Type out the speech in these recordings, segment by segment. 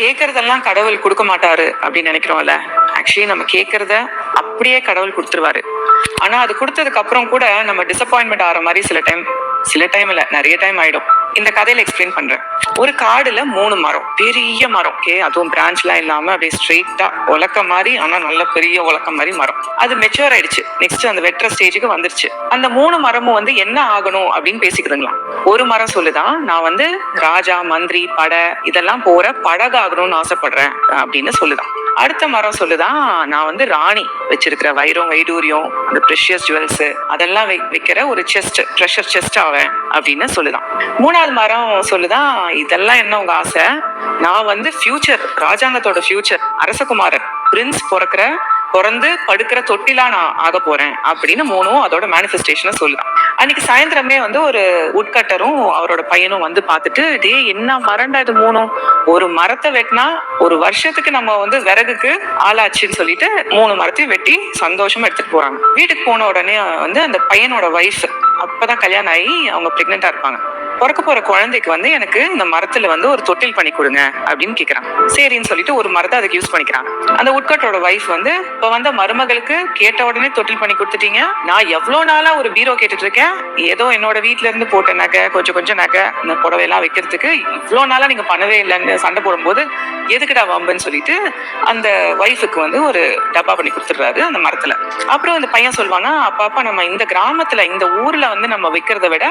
கேட்கறதெல்லாம் கடவுள் கொடுக்க மாட்டாரு அப்படின்னு நினைக்கிறோம்ல. ஆக்சுவலி நம்ம கேட்கறத அப்படியே கடவுள் கொடுத்துருவாரு. ஆனா அது கொடுத்ததுக்கு அப்புறம் கூட நம்ம டிசப்பாயின்மெண்ட் ஆகிற மாதிரி சில டைம் இல்ல, நிறைய டைம் ஆயிடும். இந்த கதையில எக்ஸ்பிளைன் பண்றேன். ஒரு காடுல 3 மரம், பெரிய மரம், அதுவும் பிரான்ச் எல்லாம் இல்லாம அப்படியே ஸ்ட்ரெயிட்டா உலக்க மாதிரி, ஆனா நல்ல பெரிய உலக்க மாதிரி மரம். அது மெச்சூர் ஆயிடுச்சு. நெக்ஸ்ட் அந்த வெட்டுற ஸ்டேஜுக்கு வந்துருச்சு. அந்த 3 மரமும் என்ன ஆகணும் அப்படின்னு பேசிக்கிறதுங்களாம். ஒரு மரம் சொல்லுதான், நான் ராஜா, மந்திரி, படை இதெல்லாம் போற படகாகணும்னு ஆசைப்படுறேன் அப்படின்னு சொல்லுதான். அடுத்த மரம் சொல்லுதான், நான் ராணி வச்சிருக்கிற வைரம், வைடூரியம், அந்த ப்ரெஷியஸ் ஜுவல்ஸ் அதெல்லாம் வைக்கிற ஒரு ட்ரெஷர் செஸ்ட் ஆவேன் அப்படின்னு சொல்லுதான். 3வது மரம் சொல்லுதான், இதெல்லாம் என்ன உங்க ஆசை, நான் ஃபியூச்சர், ராஜாங்கத்தோட ஃபியூச்சர், அரசகுமாரன், பிரின்ஸ் பிறந்து படுக்கிற தொட்டிலா நான் ஆக போறேன் அப்படின்னு 3ம் அதோட மேனிஃபெஸ்டேஷனை சொல்லுதான். அன்னைக்கு சாயந்தரமே ஒரு உட்கட்டரும் அவரோட பையனும் பார்த்துட்டு, டே என்ன மரண்டா இது 3ம், ஒரு மரத்தை வெட்டினா ஒரு வருஷத்துக்கு நம்ம விறகுக்கு ஆளாச்சுன்னு சொல்லிட்டு 3 மரத்தையும் வெட்டி சந்தோஷமா எடுத்துட்டு போறாங்க. வீட்டுக்கு போன உடனே அந்த பையனோட வைஃப், அப்பதான் கல்யாணம் ஆகி அவங்க பிரெக்னெண்டா இருப்பாங்க. பிறக்க போற குழந்தைக்கு எனக்கு இந்த மரத்துல ஒரு தொட்டில் பண்ணி கொடுங்க அப்படின்னு கேக்குறாங்க. சரின்னு சொல்லிட்டு ஒரு மரத்தை அதுக்கு யூஸ் பண்ணிக்கிறாங்க. அந்த உட்கட்டோட வைஃப் இப்ப மருமகளுக்கு கேட்ட உடனே தொட்டில் பண்ணி கொடுத்துட்டீங்க, நான் எவ்வளவு நாளா ஒரு பீரோ கேட்டுட்டு இருக்கேன், ஏதோ என்னோட வீட்டுல இருந்து போட்ட நகை, கொஞ்சம் நகை, இந்த புடவை எல்லாம் வைக்கிறதுக்கு இவ்வளவு நாளா நீங்க பண்ணவே இல்லைன்னு சண்டை போடும்போது எதுக்குடா வம்புன்னு சொல்லிட்டு அந்த வைஃபுக்கு ஒரு டப்பா பண்ணி கொடுத்துடுறாரு அந்த மரத்துல. அப்புறம் அந்த பையன் சொல்லுவாங்க, அப்பா நம்ம இந்த கிராமத்துல, இந்த ஊர்ல நம்ம வைக்கிறத விட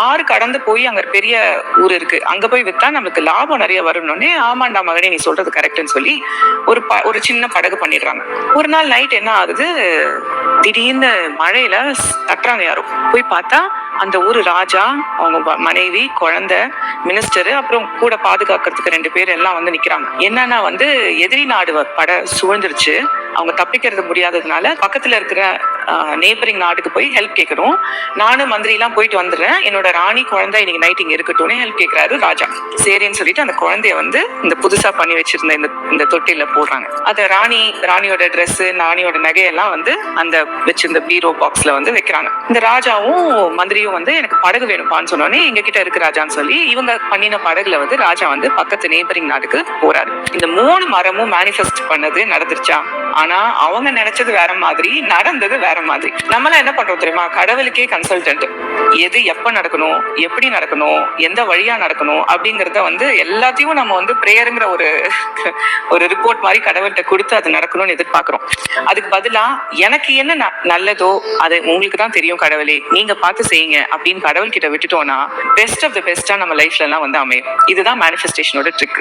ஆறு கடந்து போய் அங்க பெரிய ஊர் இருக்கு, அங்க போய் வித்தா நமக்கு லாபம் நிறைய வரும்னு. ஆமாண்டா மகனே, நீ சொல்றது கரெக்ட்னு சொல்லி ஒரு சின்ன படகு பண்ணிடுறாங்க. ஒரு நாள் நைட் என்ன ஆகுது, திடீர்னு மழையில தட்டுறாங்க யாரும். போய் பார்த்தா அந்த ஊரு ராஜா, அவங்க மனைவி, குழந்தை, மினிஸ்டர், அப்புறம் கூட பாதுகாக்கிறதுக்கு 2 பேர் எல்லாம் நிக்கிறாங்க. என்னன்னா எதிரி நாடு படை சூழ்ந்துருச்சு. அவங்க தப்பிக்கிறது முடியாததுனால பக்கத்துல இருக்கிற நேபரிங் நாட்டுக்கு போய் ஹெல்ப் கேட்கணும். நானும் மந்திரி எல்லாம் போயிட்டு வந்துடுறேன், என்னோட ராணி குழந்தை இன்னைக்கு நைட் இங்க இருக்கட்டும்னு ஹெல்ப் கேட்கிறாரு ராஜா. சரின்னு சொல்லிட்டு அந்த குழந்தைய இந்த புதுசா பண்ணி வச்சிருந்த இந்த தொட்டில போடுறாங்க. அத ராணியோட ட்ரெஸ், ராணியோட நகையெல்லாம் அந்த வச்சிருந்த பீரோ பாக்ஸ்ல வைக்கிறாங்க. இந்த ராஜாவும் மந்திரியும் எனக்கு படகு வேணும்பான்னு சொன்னோடனே, எங்க கிட்ட இருக்கு ராஜான்னு சொல்லி இவங்க பண்ணின படகுல ராஜா பக்கத்து நேபரிங் நாட்டுக்கு போறாரு. இந்த 3 மரமும் மேனிஃபெஸ்ட் பண்ணது நடந்துருச்சா? ஆனா அவங்க நினைச்சது வேற மாதிரி, நடந்தது வேற மாதிரி. நம்மளாம் என்ன பண்றோம் தெரியுமா, கடவுளுக்கே கன்சல்டன்ட். எது எப்ப நடக்கணும், எப்படி நடக்கணும், எந்த வழியா நடக்கணும் அப்படிங்கறத எல்லாத்தையும் நம்ம பிரேயருங்கிற ஒரு ரிப்போர்ட் மாதிரி கடவுள்கிட்ட கொடுத்து அது நடக்கணும்னு எதிர்பார்க்கிறோம். அதுக்கு பதிலா எனக்கு என்ன நல்லதோ அது உங்களுக்கு தான் தெரியும் கடவுளே, நீங்க பார்த்து செய்யுங்க அப்படின்னு கடவுள் கிட்ட விட்டுட்டோம்னா பெஸ்ட் ஆஃப் த பெஸ்டா நம்ம லைஃப்ல எல்லாம் அமையும். இதுதான் மேனிஃபெஸ்டேஷனோட ட்ரிக்.